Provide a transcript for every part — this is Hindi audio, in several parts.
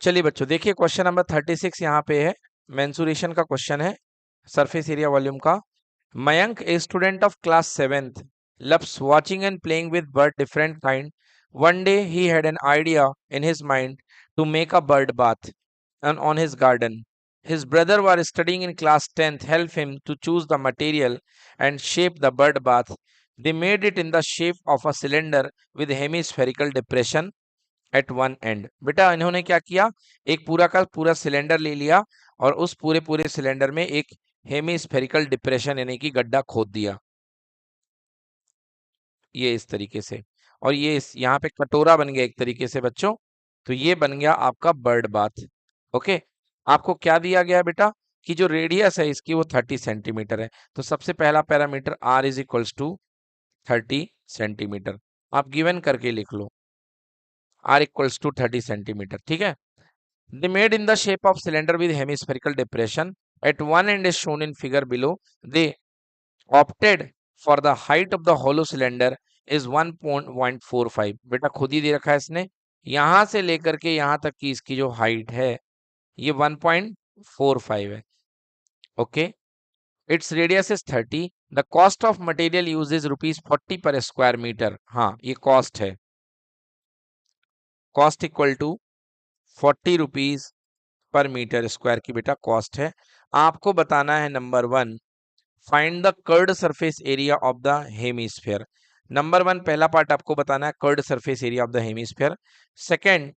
चलिए बच्चों देखिए क्वेश्चन नंबर 36 यहाँ पे है, मेंसुरेशन का क्वेश्चन है, सरफेस एरिया वॉल्यूम का। Mayank a student of class 7th loves watching and playing with bird different kind. One day he had an idea in his mind to make a bird bath and on his garden. His brother was studying in class 10th helped him to choose the material and shape the bird bath. They made it in the shape of a cylinder with hemispherical depression at one end. बेटा इन्होंने क्या किया, एक पूरा का पूरा सिलेंडर ले लिया और उस पूरे पूरे सिलेंडर में एक हेमिस्फेरिकल डिप्रेशन यानी कि गड्ढा खोद दिया, ये इस तरीके से। और ये यहाँ पे कटोरा बन गया एक तरीके से बच्चों, तो ये बन गया आपका बर्ड बाथ। ओके, आपको क्या दिया गया बेटा कि जो रेडियस है इसकी वो 30 सेंटीमीटर है। तो सबसे पहला parameter r is equals to 30 centimetre, आप गिवन करके लिख लो r इक्वल्स टू 30 सेंटीमीटर। ठीक है, they made in the shape of cylinder with hemispherical depression at one end is shown in figure below. They opted for the height of the hollow cylinder is 1.45। बेटा खुद ही दे रखा है इसने, यहां से लेकर के यहां तक की इसकी जो हाइट है ये 1.45 है। Okay, it's radius is 30। The cost of material use is ₹40 per square metre. हाँ ये कॉस्ट है, cost equal to 40 rupees per metre square की बेटा कॉस्ट है। आपको बताना है number 1, find the curved surface area of the hemisphere. Number 1 पहला पार्ट आपको बताना है curved surface area of the hemisphere. Second,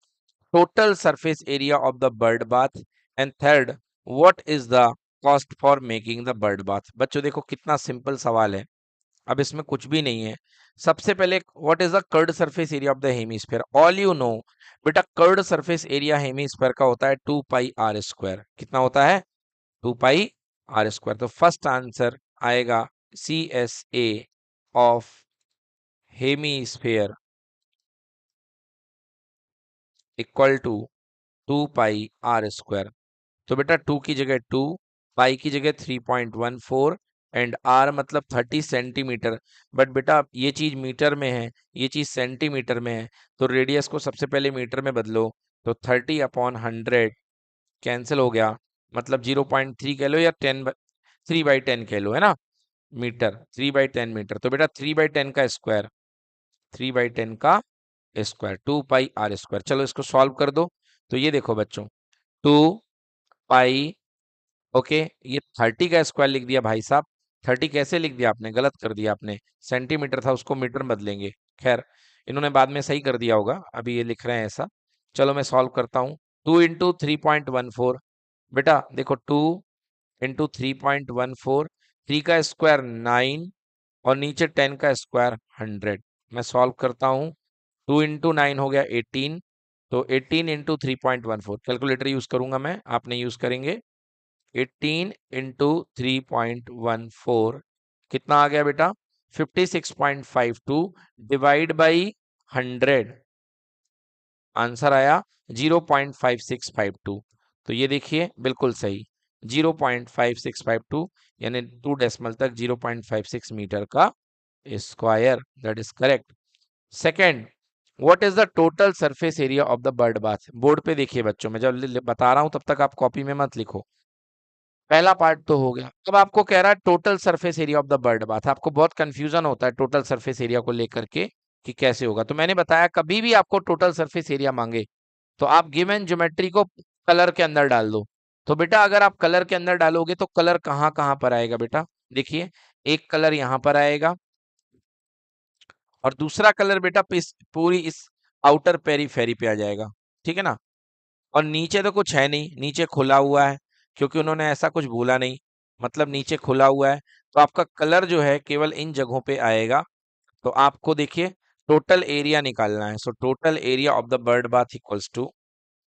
total surface area of the bird bath. And third, what is the cost for making the bird bath. बच्चों देखो कितना सिंपल सवाल है, अब इसमें कुछ भी नहीं है। सबसे पहले what is the curved surface area of the hemisphere, all you no बेटा कर्ड सरफेस एरिया हेमिस्फीयर का होता है 2 पाई आर स्क्वायर। कितना होता है, 2 पाई आर स्क्वायर। तो फर्स्ट आंसर आएगा CSA of hemisphere equal to 2 pi are square. तो बेटा 2 की जगह 2, पाई की जगह 3.14 एंड आर मतलब 30 सेंटीमीटर। बट बेटा ये चीज मीटर में है, ये चीज सेंटीमीटर में है, तो रेडियस को सबसे पहले मीटर में बदलो। तो 30/100 कैंसिल हो गया, मतलब 0.3 कह लो या 3/10 कह लो, है ना मीटर, 3/10 मीटर। तो बेटा 3/10 का स्क्वायर, 3/10 का स्क्वायर 2 पाई आर स्क्वायर। चलो इसको सॉल्व कर दो। तो ये देखो बच्चों 2 पाई, ओके ये 30 का स्क्वायर लिख दिया भाई साहब। 30 कैसे लिख दिया आपने, गलत कर दिया आपने, सेंटीमीटर था उसको मीटर में बदलेंगे। खैर इन्होंने बाद में सही कर दिया होगा, अभी ये लिख रहे हैं ऐसा। चलो मैं सॉल्व करता हूँ। 2 इंटू 3.14, बेटा देखो 2 इंटू 3.14, 3 का स्क्वायर 9 और नीचे 10 का स्क्वायर 100। मैं सॉल्व करता हूँ, 2 इंटू 9 हो गया 18, तो 18 इंटू 3.14, कैलकुलेटर यूज करूंगा मैं, आप नहीं यूज करेंगे। 18 इंटू 3.14 कितना आ गया बेटा, 56.52 डिवाइड बाई 100, आंसर आया 0.5652। तो ये देखिए बिल्कुल सही 0.5652 यानी 2 डेसिमल तक 0.56 मीटर का square, that is correct. Second, what is the total surface area of the bird bath. Board पे देखिए बच्चों, मैं जब बता रहा हूं तब तक आप कॉपी में मत लिखो। पहला पार्ट तो हो गया, अब आपको कह रहा है total surface area of the bird bath. आपको बहुत कंफ्यूजन होता है टोटल सरफेस एरिया को लेकर के कि कैसे होगा, तो मैंने बताया कभी भी आपको टोटल सरफेस एरिया मांगे तो आप गिवन ज्योमेट्री को कलर के अंदर डाल दो। तो बेटा अगर आप कलर के अंदर डालोगे तो कलर कहाँ कहाँ पर आएगा बेटा, देखिए एक कलर यहाँ पर आएगा और दूसरा कलर बेटा पूरी इस आउटर पेरीफेरी पे आ जाएगा, ठीक है ना। और नीचे तो कुछ है नहीं, नीचे खुला हुआ है क्योंकि उन्होंने ऐसा कुछ बोला नहीं, मतलब नीचे खुला हुआ है। तो आपका कलर जो है केवल इन जगहों पे आएगा। तो आपको देखिए टोटल एरिया निकालना है। So total area of the bird bath equals to,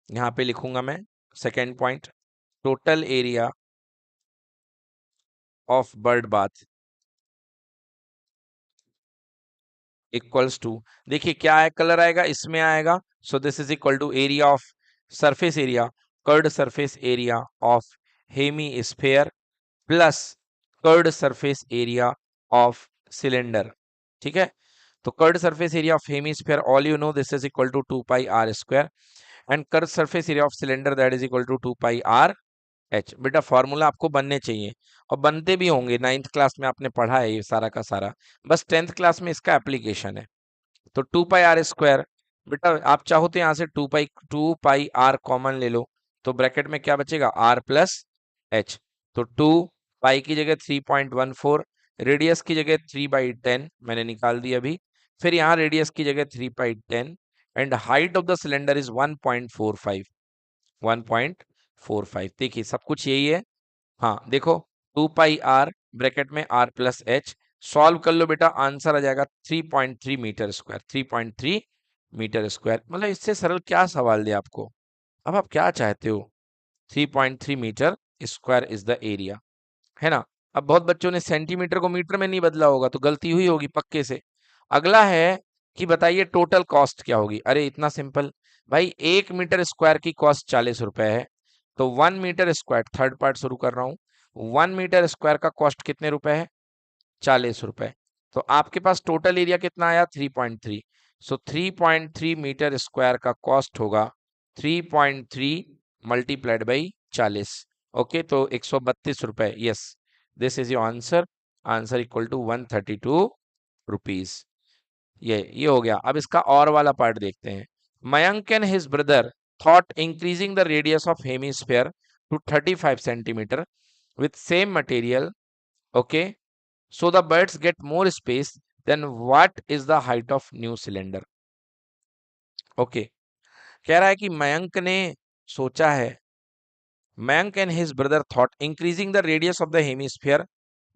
यहाँ पे लिखूंगा मैं second point, total area of bird bath equals to, देखिए क्या है, कलर आएगा इसमें आएगा। So this is equal to area of surface area, curved surface area of hemisphere plus curved surface area of cylinder. ठीक है, तो curved surface area of hemisphere all you know this is equal to 2 pi are square. And curve surface area of cylinder that is equal to 2 pi r h. बेटा फॉर्मूला आपको बनने चाहिए और बनते भी होंगे, 9th क्लास में आपने पढ़ा है ये सारा का सारा, बस 10th क्लास में इसका एप्लीकेशन है। तो 2 पाई आर स्क्वायर, बेटा आप चाहो तो यहाँ से 2 पाई आर कॉमन ले लो, तो ब्रैकेट में क्या बचेगा आर प्लस एच। तो 2 पाई की जगह 3.14, रेडियस की जगह 3/10 मैंने निकाल दी अभी, फिर यहाँ रेडियस की जगह 3/10 and height of the cylinder is 1.45, 1.45। देखिए सब कुछ यही है। हाँ देखो 2 पाई आर ब्रैकेट में आर प्लस एच, सॉल्व कर लो बेटा, आंसर आ जाएगा 3.3 मीटर स्क्वायर, 3.3 मीटर स्क्वायर। मतलब इससे सरल क्या सवाल दिया आपको, अब आप क्या चाहते हो। 3.3 metre square is the area, है ना। अब बहुत बच्चों ने सेंटीमीटर को मीटर में नहीं बदला होगा, तो गलती हुई होगी पक्के से। अगला है कि बताइए टोटल कॉस्ट क्या होगी। अरे इतना सिंपल भाई, 1 मीटर स्क्वायर की कॉस्ट 40 रुपए है, तो 1 मीटर स्क्वायर, थर्ड पार्ट शुरू कर रहा हूँ, 1 मीटर स्क्वायर का कॉस्ट कितने रुपए है, 40 रुपए। तो आपके पास टोटल एरिया कितना आया 3.3, सो 3.3 मीटर स्क्वायर का कॉस्ट होगा 3.3 मल्टीप्लाइड बाई 40। ओके तो 132 रुपए, yes this is your answer, answer equal to 132 rupees. ये हो गया। अब इसका और वाला पार्ट देखते हैं। Mayank and his brother thought increasing the radius of hemisphere to 35 centimetre with same material, okay, so the birds get more space, then what is the height of new cylinder? Okay, कह रहा है कि मयंक ने सोचा है, Mayank and his brother thought increasing the radius of the hemisphere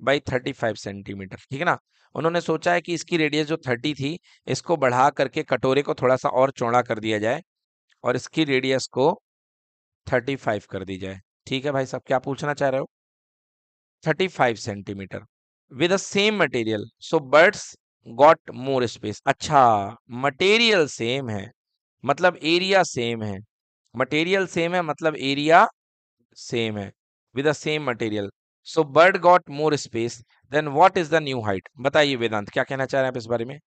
by 35 centimetre, ठीक है ना। उन्होंने सोचा है कि इसकी रेडियस जो 30 थी, इसको बढ़ा करके कटोरे को थोड़ा सा और चौड़ा कर दिया जाए और इसकी रेडियस को 35 कर दी जाए। ठीक है भाई साहब, क्या पूछना चाह रहे हो। 35 centimetre with the same material, so birds got more space। अच्छा, मटेरियल सेम है मतलब एरिया सेम है, मटेरियल सेम है मतलब एरिया सेम है, with the same material, so bird got more space, then what is the new height? बताइए वेदांत क्या कहना चाह रहे हैं आप इस बारे में।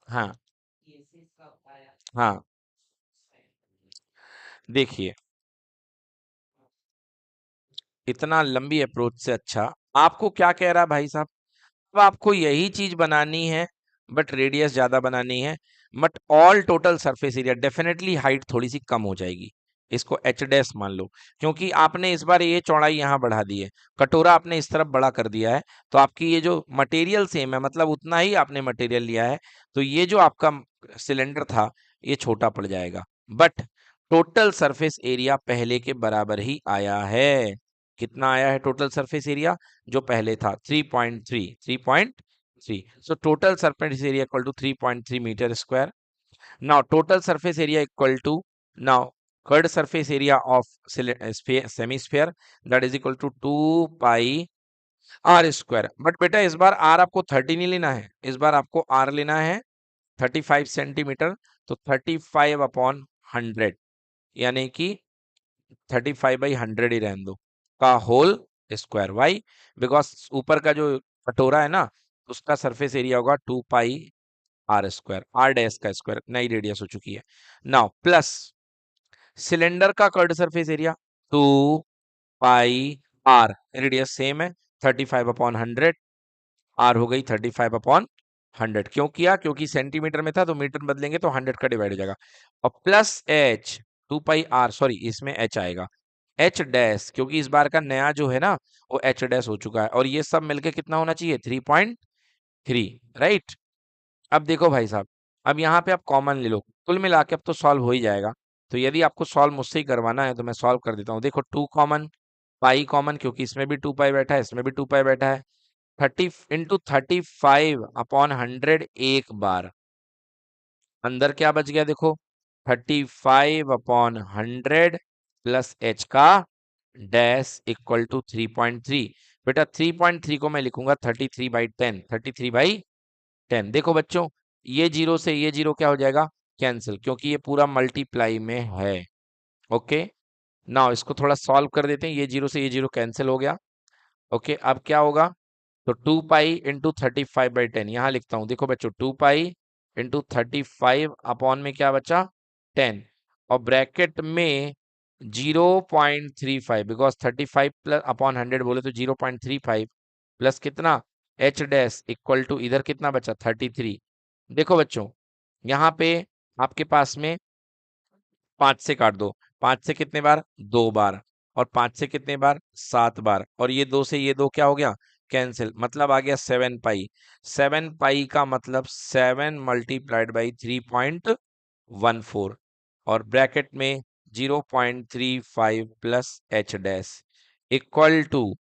हाँ हाँ, देखिए इतना लंबी अप्रोच से अच्छा आपको क्या कह रहा है भाई साहब, अब आपको यही चीज बनानी है बट रेडियस ज्यादा बनानी है, but all total surface area definitely height थोड़ी सी कम हो जाएगी, इसको एच डैश मान लो, क्योंकि आपने इस बार ये चौड़ाई यहाँ बढ़ा दी है, कटोरा आपने इस तरफ बड़ा कर दिया है, तो आपकी ये जो मटेरियल सेम है मतलब उतना ही आपने मटेरियल लिया है, तो ये जो आपका सिलेंडर था ये छोटा पड़ जाएगा, बट टोटल सरफेस एरिया पहले के बराबर ही आया है। कितना आया है टोटल सरफेस एरिया, जो पहले था 3.3, 3.3, so total surface area equal to 3.3 meter square। now total surface area equal to, now curved surface area of semi-sphere that is equal to 2 pi r square। But बेटा इस बार r आपको 30 नहीं लेना है, इस बार आपको r लेना है 35 सेंटीमीटर, तो 35 अपॉन 100, यानी कि 35/100 ही रहने दो, का होल स्क्वायर। वाई, बिकॉज ऊपर का जो कटोरा है ना उसका सरफेस एरिया होगा 2 pi are square, r dash का स्क्वायर, नई रेडियस हो चुकी है। नाउ प्लस सिलेंडर का curved surface area 2 pi r, radius same है 35/100, आर हो गई 35/100। क्यों किया, क्योंकि सेंटीमीटर में था तो मीटर बदलेंगे तो 100 का डिवाइड हो जाएगा, और plus h 2 pi r, sorry इसमें एच आएगा, एच डैश, क्योंकि इस बार का नया जो है ना वो एच डैश हो चुका है, और ये सब मिलके कितना होना चाहिए 3.3, राइट। अब देखो भाई साहब, अब यहाँ पे आप कॉमन ले लो, कुल मिला के अब तो सॉल्व हो ही जाएगा, तो यदि आपको सॉल्व मुझसे ही करवाना है तो मैं सॉल्व कर देता हूँ। देखो 2 कॉमन, पाई कॉमन, क्योंकि इसमें भी 2 पाई बैठा है इसमें भी 2 पाई बैठा है, 30 × 35/100 एक बार, अंदर क्या बच गया देखो 35/100 प्लस एच का डैश इक्वल टू 3.3। बेटा 3.3 को मैं लिखूंगा 33/10, 33/10। देखो बच्चों ये जीरो से ये जीरो क्या हो जाएगा कैंसिल, क्योंकि ये पूरा मल्टीप्लाई में है। ओके, नाउ इसको थोड़ा सॉल्व कर देते हैं, ये जीरो से ये जीरो कैंसिल हो गया। ओके, अब क्या होगा, तो 2 पाई इंटू 35/10 यहाँ लिखता हूँ, देखो बच्चों 2 पाई इंटू 35 अपॉन में क्या बचा 10 और ब्रैकेट में 0.35 बिकॉज 35 प्लस अपॉन 100 बोले तो 0.35 प्लस कितना एच डैश इक्वल टू इधर कितना बचा 33। देखो बच्चों यहाँ पे आपके पास में 5 से काट दो, 5 से कितने बार 2 बार और 5 से कितने बार 7 बार और ये 2 से ये 2 क्या हो गया कैंसिल, मतलब आ गया 7 पाई। 7 पाई का मतलब 7 मल्टीप्लाइड बाई 3.14 और ब्रैकेट में 0.35 plus H dash equal to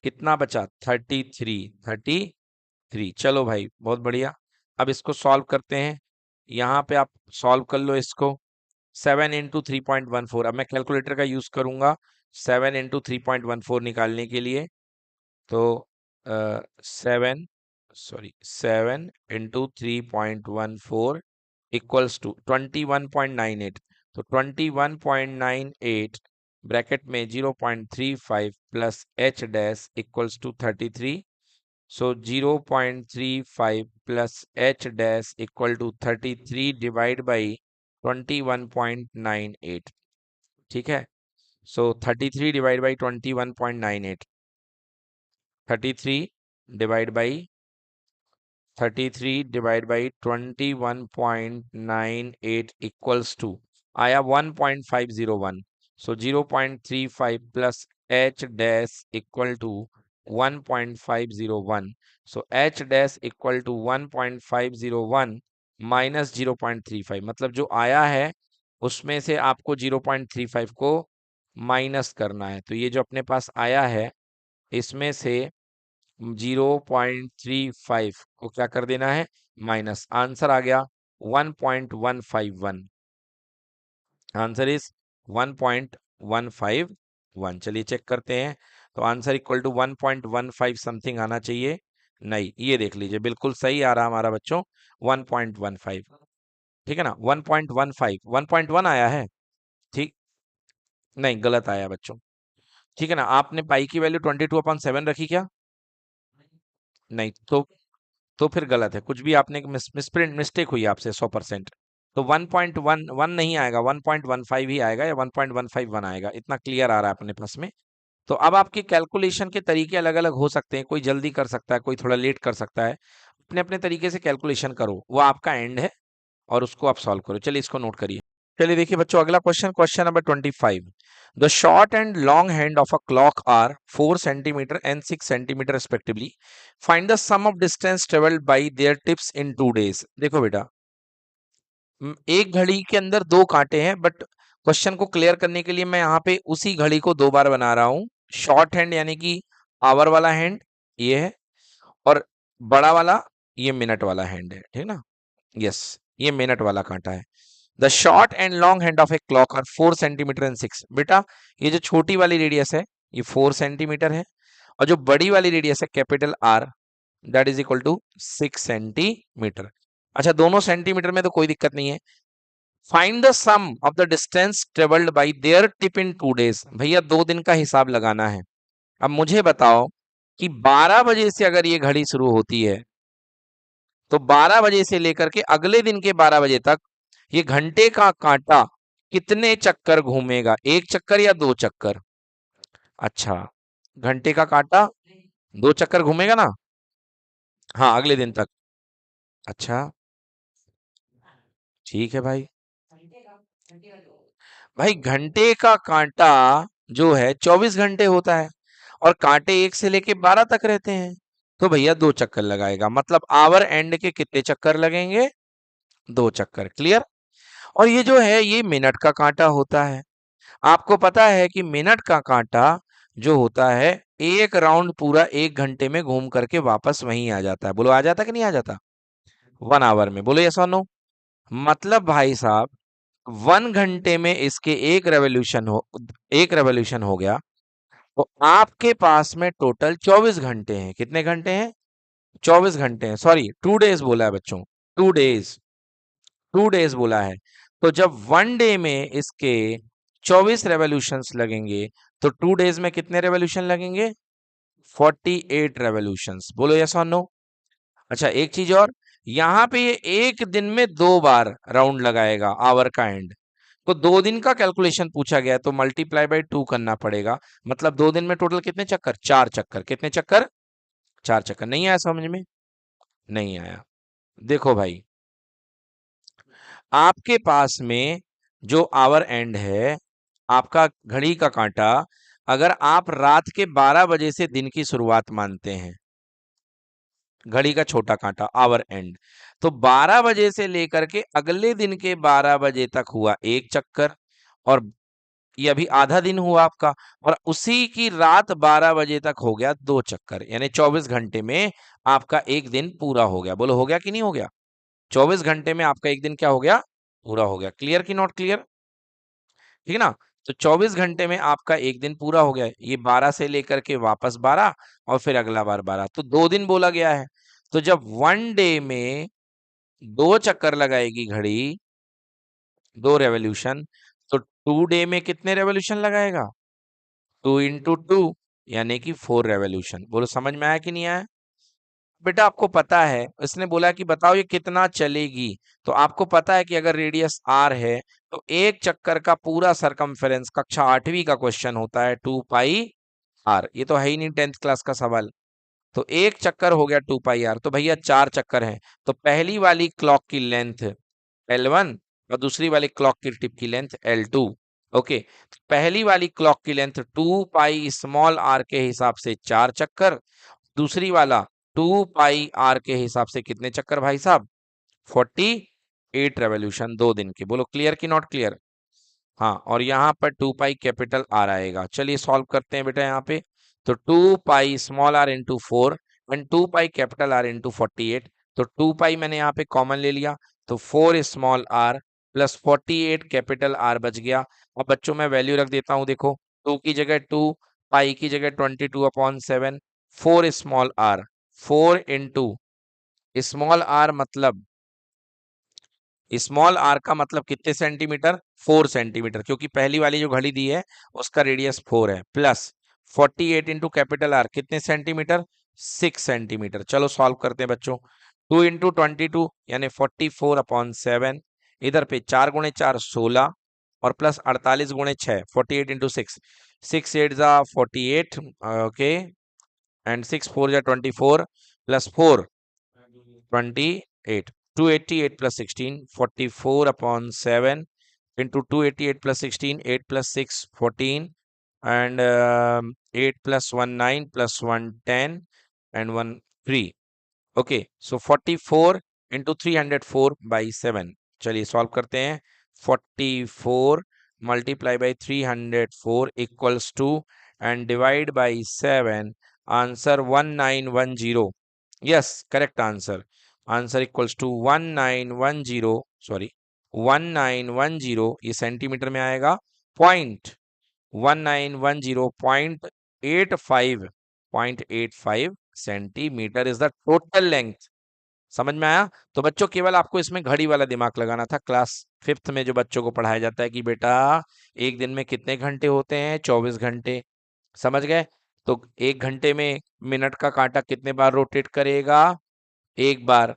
कितना बचा 33। चलो भाई बहुत बढ़िया। अब इसको सॉल्व करते हैं, यहाँ पे आप सॉल्व कर लो इसको। 7 इंटू 3.14, अब मैं कैलकुलेटर का यूज करूंगा 7 इंटू 3.14 निकालने के लिए। तो 7 इंटू 3.14 इक्वल्स टू 21.98। तो 21.98 ब्रैकेट में 0.35 plus H dash equals to 33। So 0.35 plus H dash equal to 33 divide by 21.98। ठीक है, so 33 divide by 21.98, 33 divide by 21.98 equals to आया 1.501। So 0.35 plus H dash equal to 1.501। So H dash equal to 1.501 minus 0.35, मतलब जो आया है उसमें से आपको 0.35 को माइनस करना है। तो ये जो अपने पास आया है इसमें से 0.35 को क्या कर देना है माइनस, आंसर आ गया 1.151। Answer is 1.151। चलिए चेक करते हैं, तो आंसर इक्वल टू 1.15 समथिंग आना चाहिए। नहीं, ये देख लीजिए बिल्कुल सही आ रहा हमारा बच्चों 1.15। ठीक है ना, 1.15 1.1 आया है। ठीक, नहीं गलत आया बच्चों। ठीक है ना, आपने पाई की वैल्यू 22/7 रखी क्या? नहीं, तो फिर गलत है, कुछ भी आपने मिसप्रिंट मिस्टेक हुई आपसे 100%। तो 1.11 नहीं आएगा, 1.15 ही आएगा या 1.151 आएगा, इतना क्लियर आ रहा है अपने पास में। तो अब आपके कैलकुलेशन के तरीके अलग अलग हो सकते हैं, कोई जल्दी कर सकता है, कोई थोड़ा लेट कर सकता है। अपने अपने तरीके से कैलकुलेशन करो, वो आपका एंड है और उसको आप सॉल्व करो। चलिए इसको नोट करिए। चलिए देखिए बच्चों अगला question, question number 25। The short and long hand of a clock are 4 centimetre and 6 centimetre respectively. Find the sum of distance travelled by their tips in 2 days. देखो बेटा, एक घड़ी के अंदर दो कांटे हैं, बट क्वेश्चन को क्लियर करने के लिए मैं यहाँ पे उसी घड़ी को दो बार बना रहा हूँ। शॉर्ट हैंड यानी कि आवर वाला हैंड ये है, और बड़ा वाला ये मिनट वाला हैंड है, ठीक ना। यस, ये मिनट वाला कांटा है। The short and long hand of a clock are 4 centimetre and 6। बेटा ये जो छोटी वाली रेडियस है ये 4 सेंटीमीटर है, और जो बड़ी वाली रेडियस है capital R that is equal to 6 centimetre. अच्छा, दोनों सेंटीमीटर में तो कोई दिक्कत नहीं है। Find the sum of the distance travelled by their tip in 2 days. भैया 2 दिन का हिसाब लगाना है। अब मुझे बताओ कि 12 बजे से अगर ये घड़ी शुरू होती है तो 12 बजे से लेकर के अगले दिन के 12 बजे तक ये घंटे का कांटा कितने चक्कर घूमेगा, एक चक्कर या दो चक्कर? अच्छा, घंटे का कांटा दो चक्कर घूमेगा ना। हाँ, अगले दिन तक। अच्छा, ठीक है भाई। भाई घंटे का कांटा जो है 24 घंटे होता है, और कांटे 1 से लेके 12 तक रहते हैं। तो भैया दो चक्कर लगाएगा, मतलब आवर एंड के कितने चक्कर लगेंगे, दो चक्कर। क्लियर। और ये जो है ये मिनट का कांटा होता है। आपको पता है कि मिनट का कांटा जो होता है एक राउंड पूरा 1 घंटे में घूम करके वापस वहीं आ जाता है। बोलो आ जाता कि नहीं आ जाता 1 आवर में? बोलो यस और नो। मतलब भाई साहब 1 घंटे में इसके एक रेवोल्यूशन हो गया। तो आपके पास में टोटल 24 घंटे हैं। कितने घंटे हैं? 24 घंटे हैं। सॉरी, 2 डेज बोला है बच्चों, 2 डेज, 2 डेज बोला है। तो जब 1 डे में इसके 24 रेवोल्यूशंस लगेंगे तो 2 डेज में कितने रेवोल्यूशन लगेंगे? 48 रेवोल्यूशंस। बोलो यस और नो। अच्छा एक चीज और, यहाँ पे ये एक दिन में 2 बार राउंड लगाएगा आवर का एंड। तो 2 दिन का कैलकुलेशन पूछा गया है, तो मल्टीप्लाई बाय 2 करना पड़ेगा। मतलब 2 दिन में टोटल कितने चक्कर? 4 चक्कर। कितने चक्कर? 4 चक्कर। नहीं आया समझ में? नहीं आया। देखो भाई, आपके पास में जो आवर एंड है, आपका घड़ी का कांटा, अगर आप रात के 12 बजे से दिन की शुरुआत मानते हैं, घड़ी का छोटा कांटा आवर एंड, तो 12 बजे से लेकर के अगले दिन के 12 बजे तक हुआ 1 चक्कर, और ये अभी आधा दिन हुआ आपका, और उसी की रात 12 बजे तक हो गया 2 चक्कर, यानी 24 घंटे में आपका एक दिन पूरा हो गया। बोलो हो गया कि नहीं हो गया? 24 घंटे में आपका एक दिन क्या हो गया? पूरा हो गया। क्लियर कि नॉट क्लियर? ठीक है ना? तो 24 घंटे में आपका एक दिन पूरा हो गया। ये 12 से लेकर के वापस 12 और फिर अगला बार 12, तो 2 दिन बोला गया है। तो जब 1 डे में 2 चक्कर लगाएगी घड़ी, 2 रेवोल्यूशन, तो 2 डे में कितने रेवोल्यूशन लगाएगा? 2 × 2 यानी कि 4 रेवोल्यूशन। बोलो समझ में आया कि नहीं आया? बेटा आपको पता है, इसने बोला कि बताओ ये कितना चलेगी, तो आपको पता है कि अगर रेडियस r है, तो एक चक्कर का पूरा सरकमफेरेंस, कक्षा 8वीं का क्वेश्चन होता है 2πr। ये तो है ही नहीं 10th क्लास का सवाल। तो एक चक्कर हो गया 2πr, तो भैया 4 चक्कर हैं, तो पहली वाली क्लॉक की लेंथ L1 और दूसरी वाली क्लॉक की टिप की लेंथ L2। ओके, तो पहली वाली क्लॉक की लेंथ 2πr के हिसाब से 4 चक्कर, दूसरी वाला 2πr के हिसाब से कितने चक्कर भाई साहब? 48 रेवोल्यूशन 2 दिन के। बोलो क्लियर कि नॉट क्लियर? हाँ, और यहाँ पर 2π कैपिटल आर आएगा। चलिए सॉल्व करते हैं बेटा यहाँ पे। तो 2π small R into 4 and 2π capital R into 48। तो 2π मैंने यहाँ पे कॉमन ले लिया, तो 4 small R plus 48 capital R बच गया। अब बच्चों मैं वैल्यू रख देता हूँ, देखो 2 की जगह 2, पाई की जगह 22/7, 4 small R, 4 into small R मतलब, स्मॉल आर का मतलब कितने सेंटीमीटर? 4 सेंटीमीटर, क्योंकि पहली वाली जो घड़ी दी है उसका रेडियस 4 है, प्लस 48 इंटू कैपिटल आर कितने सेंटीमीटर? 6 सेंटीमीटर। चलो सॉल्व करते हैं बच्चों। 2 × 22 यानी 44/7, इधर पे 4 × 4 16, और plus 48 × 6 48 into 6, 6 8 = 48, okay, and 6 4 = 24 plus 4 28, 288 plus 16 44/7 into 288 plus 16, 8 plus 6 14, and 8 plus 1 9 plus 1 10 and 1 3. Okay, so 44 into 304/7। चलिए सॉल्व करते हैं। 44 multiply by 304 equals to, and divide by 7, answer 1910। Yes, correct answer. Answer equals to 1910, sorry 1910, ये सेंटीमीटर में आएगा। 0.1910.85 centimetre is the total length. समझ में आया? तो बच्चों केवल आपको इसमें घड़ी वाला दिमाग लगाना था। क्लास 5th में जो बच्चों को पढ़ाया जाता है कि बेटा एक दिन में कितने घंटे होते हैं? 24 घंटे। समझ गए? तो एक घंटे में मिनट का कांटा कितने बार रोटेट करेगा? एक बार,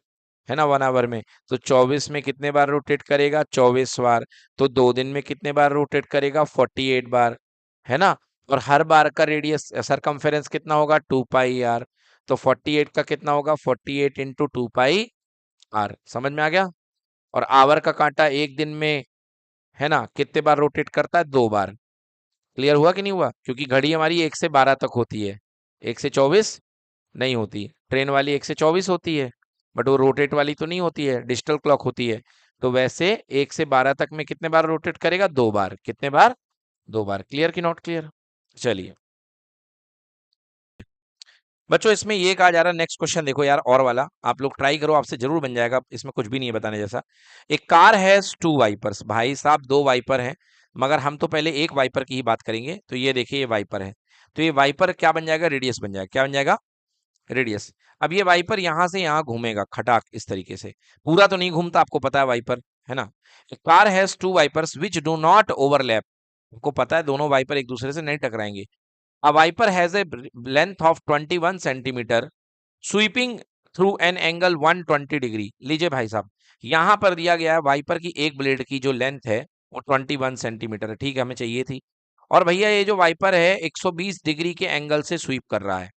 है ना, 1 आवर में। तो 24 में कितने बार रोटेट करेगा? 24 बार। तो 2 दिन में कितने बार रोटेट करेगा? 48 बार, है ना। और हर बार का रेडियस सरकमफेरेंस कितना होगा? 2πr। तो 48 का कितना होगा? 48 इंटू 2πr। समझ में आ गया? और आवर का कांटा एक दिन में, है ना, कितने बार रोटेट करता है? 2 बार। क्लियर हुआ कि नहीं हुआ? क्योंकि घड़ी हमारी 1 से 12 तक होती है, 1 से 24 नहीं होती। ट्रेन वाली 1 से 24 होती है, बट वो रोटेट वाली तो नहीं होती है, डिजिटल क्लॉक होती है। तो वैसे 1 से 12 तक में कितने बार रोटेट करेगा? 2 बार। कितने बार? 2 बार। क्लियर कि नॉट क्लियर? चलिए बच्चों, इसमें ये कहा जा रहा है, नेक्स्ट क्वेश्चन देखो यार, और वाला आप लोग ट्राई करो, आपसे जरूर बन जाएगा, इसमें कुछ भी नहीं है बताने जैसा। एक कार हैज 2 वाइपर्स। भाई साहब 2 वाइपर हैं, मगर हम तो पहले एक वाइपर की ही बात करेंगे। तो ये देखिए, ये वाइपर है, तो ये वाइपर क्या बन जाएगा? रेडियस बन जाएगा। क्या बन जाएगा? रेडियस। अब ये वाइपर यहां से यहां घूमेगा खटाक इस तरीके से, पूरा तो नहीं घूमता, आपको पता है वाइपर, है ना। Car has 2 wipers which do not overlap. आपको पता है दोनों वाइपर एक दूसरे से नहीं टकराएंगे। A viper has a length of 21 centimeter. Sweeping through an angle 120 degree. लीजिए भाई साहब, यहां पर दिया गया है वाइपर की एक ब्लेड की जो लेंथ है वो 21 सेंटीमीटर है, ठीक है, हमें चाहिए थी। और भैया ये जो वाइपर है 120 डिग्री के एंगल से स्वीप कर रहा है,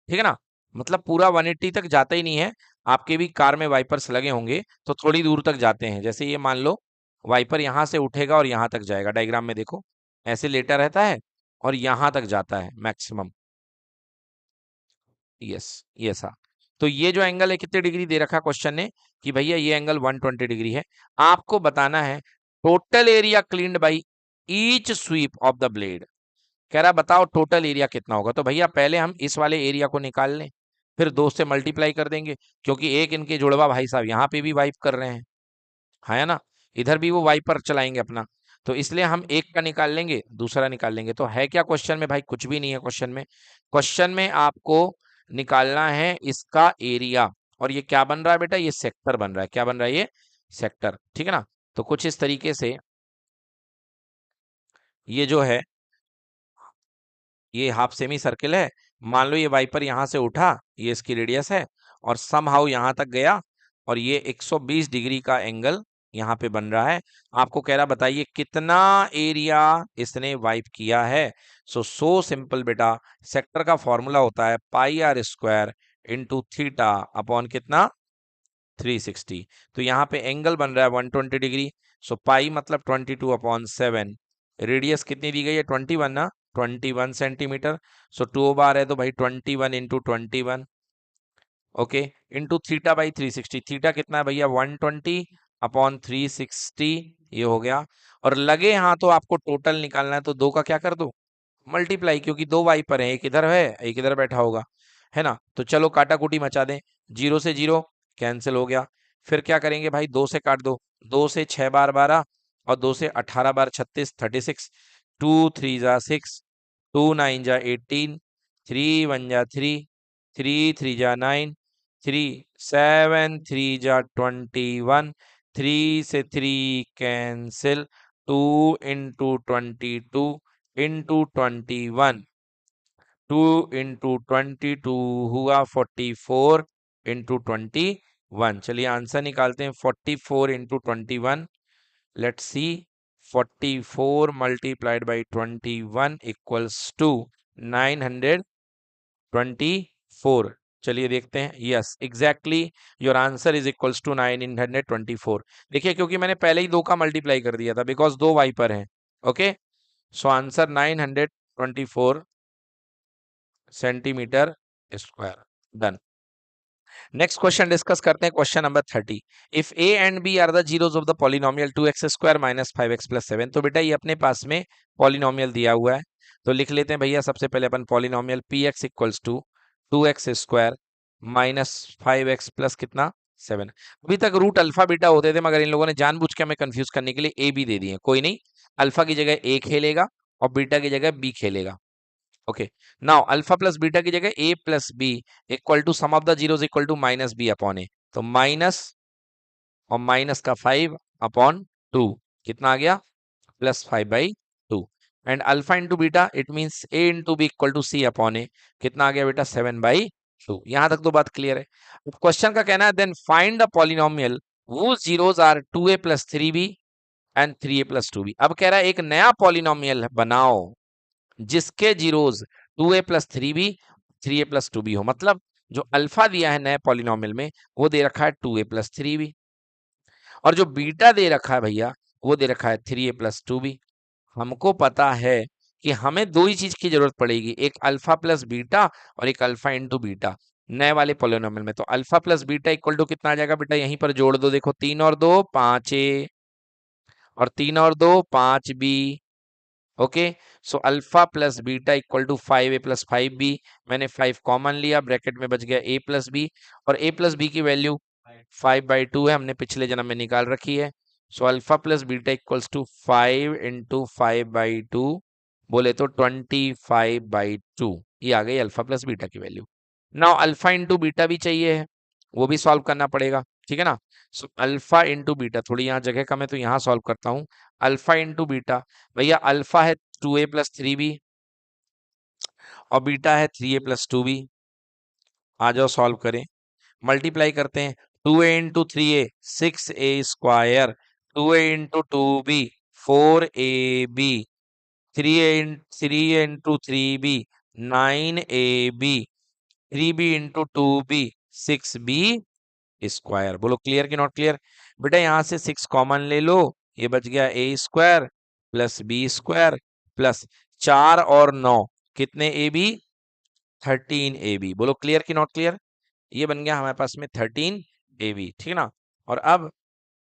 ठीक है ना, मतलब पूरा 180 तक जाता ही नहीं है। आपके भी कार में वाइपर्स लगे होंगे तो थोड़ी दूर तक जाते हैं, जैसे ये मान लो वाइपर यहां से उठेगा और यहां तक जाएगा, डायग्राम में देखो ऐसे लेटा रहता है और यहां तक जाता है मैक्सिमम। यस, ये सा। तो ये जो एंगल है कितने डिग्री दे रखा क्वेश्चन ने कि भैया ये एंगल 120 डिग्री है। आपको बताना है total area cleaned by each sweep of the blade. कह रहा बताओ टोटल एरिया कितना होगा। तो भैया पहले हम इस वाले एरिया को निकाल लें, फिर 2 से मल्टीप्लाई कर देंगे, क्योंकि एक इनके जुड़वा भाई साहब यहाँ पे भी वाइप कर रहे हैं, है ना, इधर भी वो वाइपर चलाएंगे अपना, तो इसलिए हम एक का निकाल लेंगे दूसरा निकाल लेंगे। तो है क्या क्वेश्चन में भाई, कुछ भी नहीं है क्वेश्चन में। क्वेश्चन में आपको निकालना है इसका एरिया, और ये क्या बन रहा है बेटा, ये सेक्टर बन रहा है। क्या बन रहा है, ये सेक्टर, ठीक है ना। तो कुछ इस तरीके से ये जो है ये हाफ सेमी सर्किल है। मान लो ये वाइपर यहां से उठा, ये इसकी रेडियस है, और समहाउ यहां तक गया, और ये 120 डिग्री का एंगल यहाँ पे बन रहा है। आपको कह रहा बताइए कितना एरिया इसने वाइप किया है। सो सिंपल बेटा, सेक्टर का फॉर्मूला होता है pi are square into theta upon कितना 360। तो यहाँ पे एंगल बन रहा है 120 डिग्री। सो पाई मतलब 22/7। रेडियस कितनी दी गई है 21 ना, 21 सेंटीमीटर। सो 2 बार है तो भाई 21 into 21, okay, into theta by 360। Theta कितना है भैया 120/360, ये हो गया। और लगे हाँ तो आपको टोटल निकालना है, तो दो का क्या कर दो मल्टीप्लाई, क्योंकि दो वाइपर है, एक इधर है एक इधर बैठा होगा, है ना। तो चलो काटा कुटी मचा दें, 0 से 0 कैंसिल हो गया। फिर क्या करेंगे भाई, 2 से काट दो, 2 से 6 बार 12, और 2 से 18 बार 36, 36, 2 3 जा 6, 2 9 जा 18, 3 1 जा 3, 3 3 जा 9, 3 7 3 जा 21, 3 से 3 कैंसिल, 2 इंटू 22 इंटू 21, 2 इंटू 22 हुआ 44 इंटू 21। चलिए आंसर निकालते हैं, 44 into 21, let's see, 44 multiplied by 21 equals to 924। चलिए देखते हैं, yes exactly your answer is equals to 924। देखिए क्योंकि मैंने पहले ही दो का मल्टीप्लाई कर दिया था, बिकॉज दो वाइपर हैं, okay. So answer 924 centimetre square. Done. Next question discuss करते हैं, question number 30। If A and B are the zeros of the polynomial 2x square minus 5x plus 7। तो बेटा ये अपने पास में पॉलिनोमियल दिया हुआ है, तो लिख लेते हैं भैया सबसे पहले अपन polynomial P X equals to 2x square minus 5x plus कितना 7। अभी तक रूट अल्फा बीटा होते थे, मगर इन लोगों ने जानबूझ के हमें कंफ्यूज करने के लिए ए बी दे दिए। कोई नहीं, अल्फा की जगह ए खेलेगा और बीटा की जगह बी खेलेगा, okay. Now alpha plus beta की जगह A plus B equal to sum of the zeros equal to minus B upon A. तो माइनस और माइनस का 5/2 कितना आ गया +5/2। And alpha into beta it means A into B equal to C upon A, कितना आ गया बेटा 7/2। यहां तक तो बात क्लियर है। क्वेश्चन का कहना है then find the polynomial whose zeros are 2a plus 3b and 3a plus 2b। अब कह रहा है एक नया पॉलिनोमियल बनाओ जिसके zeros 2a plus 3b 3a plus 2b हो। मतलब जो अल्फा दिया है नए पॉलिनोमियल में वो दे रखा है 2a प्लस 3b, और जो बीटा दे रखा है भैया वो दे रखा है 3a प्लस 2b। हमको पता है कि हमें दो ही चीज की जरूरत पड़ेगी, एक अल्फा प्लस बीटा और एक अल्फा इंटू बीटा नए वाले पॉलिनोमियल में। तो alpha plus beta equal to कितना आ जाएगा बेटा, यहीं पर जोड़ दो, देखो 3 और 2 5a, और 3 और 2 5b, okay. So alpha plus beta equal to 5a plus 5b। मैंने 5 कॉमन लिया, ब्रैकेट में बच गया a प्लस बी, और a प्लस बी की वैल्यू 5/2 है, हमने पिछले जन्म में निकाल रखी है। So alpha plus beta equals to 5 into 5/2, बोले तो 25/2। ये आ गई अल्फा प्लस बीटा की value. Now alpha into beta भी चाहिए है, वो भी सॉल्व करना पड़ेगा, ठीक है ना। सो अल्फा इंटू बीटा, थोड़ी यहाँ जगह कम है तो यहाँ सॉल्व करता हूँ। अल्फा इंटू बीटा, भैया अल्फा है 2a प्लस 3b और बीटा है 3a प्लस 2b। आ जाओ सॉल्व करें। मल्टीप्लाई करते हैं, 2a into 3a 6a², 2a into 2b 4ab, 3a into 3b 9ab, 3b into 2b 6b²। बोलो क्लियर कि नॉट क्लियर? बेटा यहां से 6 कॉमन ले लो, ये बच गया a² प्लस b² प्लस 4 और 9 कितने ab? 13ab। बोलो क्लियर कि नॉट क्लियर? ये बन गया हमारे पास में 13ab, ठीक है ना। और अब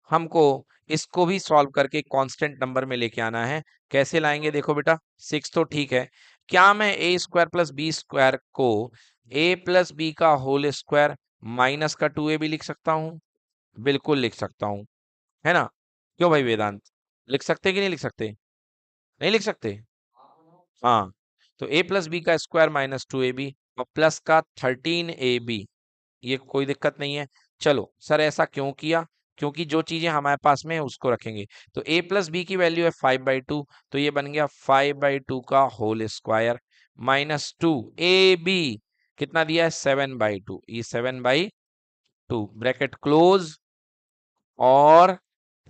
हमको इसको भी सॉल्व करके कांस्टेंट नंबर में लेके आना है। कैसे लाएंगे? देखो बेटा, 6 तो ठीक है, क्या मैं a² प्लस b² को a प्लस बी का होल स्क्वायर माइनस का 2ab लिख सकता हूं? बिल्कुल लिख सकता हूं, है ना। क्यों भाई वेदांत, लिख सकते कि नहीं लिख सकते? नहीं लिख सकते? हाँ, तो a प्लस बी का स्क्वायर माइनस 2ab और प्लस का 13ab, ये कोई दिक्कत नहीं है। चलो सर ऐसा क्यों किया? क्योंकि जो चीजें हमारे पास में है उसको रखेंगे। तो a प्लस बी की वैल्यू है 5/2, तो ये बन गया 5/2 का whole square minus 2 A B कितना दिया है? 7/2, ये 7/2 ब्रैकेट क्लोज और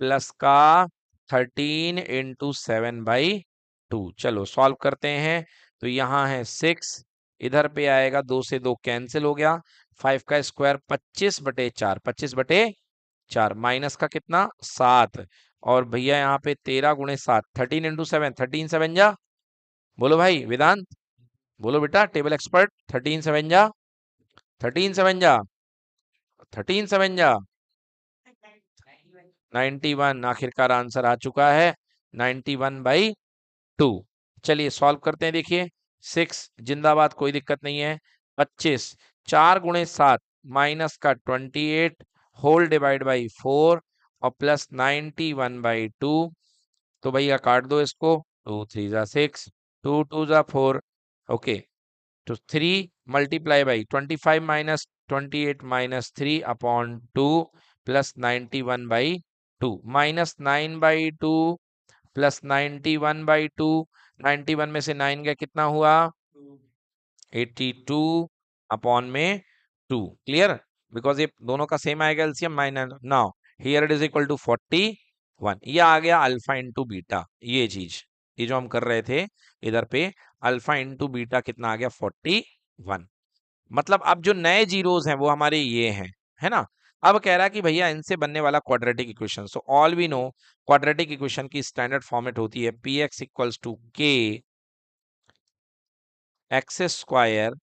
प्लस का 13 इंटू 7/2। चलो सॉल्व करते हैं। तो यहाँ है 6, इधर पे आएगा 2 से 2 कैंसिल हो गया, 5 का स्क्वायर 25/4, 25/4 माइनस का कितना? 7, और भैया यहाँ पे 13 गुणे 7, 13 इंटू 7, 13 7 जा। बोलो भाई वेदांत, बोलो बेटा टेबल एक्सपर्ट, 13 7 जा, 13 7 जा, 13 7 जा 91। आखिरकार आंसर आ चुका है 91/2। चलिए सॉल्व करते हैं। देखिए 6 जिंदाबाद, कोई दिक्कत नहीं है। 25, 4 गुणे 7 माइनस का 28 होल डिवाइड बाई 4 और प्लस 91/2। तो भैया काट दो इसको, 2 3 जा 6, 2 2 जा 4, ओके। तो 3 multiply by 25 minus 28 minus 3 upon 2 plus 91/2 minus 9/2 plus 91/2, 91 में से 9 गया कितना हुआ? 82 अपॉन में 2। क्लियर? बिकॉज ये दोनों का सेम आएगा LCM minus. Now here it is equal to 41। ये आ गया अल्फा इंटू बीटा, ये चीज, ये जो हम कर रहे थे इधर पे, अल्फा इंटू बीटा कितना आ गया? 41। मतलब अब जो नए जीरोस हैं वो हमारे ये हैं, है ना। अब कह रहा है कि भैया इनसे बनने वाला quadratic equation, so all we know quadratic equation की स्टैंडर्ड फॉर्मेट होती है P X equals to K X square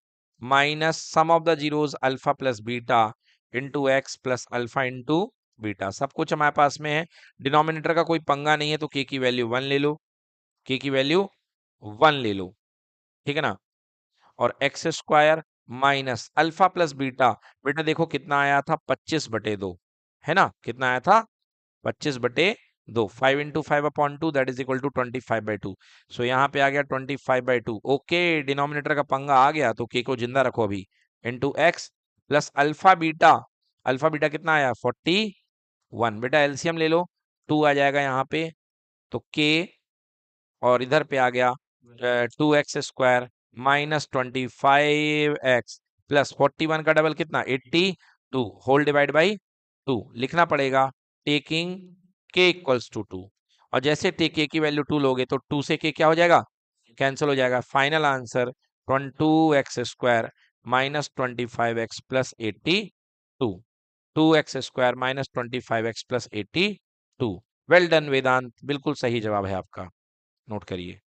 minus sum of the zeros alpha plus beta into X plus alpha into beta. सब कुछ हमारे पास में है, डिनोमिनेटर का कोई पंगा नहीं है, तो के की वैल्यू 1 ले लो, के की वैल्यू 1 ले लो, ठीक है ना। और x square minus alpha plus beta, बेटा देखो कितना आया था? 25/2, है ना। कितना आया था? 25/2। 5 into 5/2 that is equal to 25/2। So यहाँ पे आ गया 25/2। ओके, डिनोमिनेटर का पंगा आ गया तो के को जिंदा रखो अभी, into X plus alpha beta, alpha beta कितना आया? 41। बेटा एलसीएम ले लो, 2 आ जाएगा यहाँ पे, तो के और इधर पे आ गया 2x² माइनस 25x प्लस 41 का डबल कितना? 82 होल डिवाइड बाई 2 लिखना पड़ेगा, टेकिंग k इक्वल्स टू 2। और जैसे टेक k की वैल्यू 2 लोगे तो 2 से k क्या हो जाएगा? कैंसिल हो जाएगा। Final answer 2x² minus 25x plus 82, 2x² minus 25x plus 82। Well done Vedant, बिल्कुल सही जवाब है आपका, नोट करिए।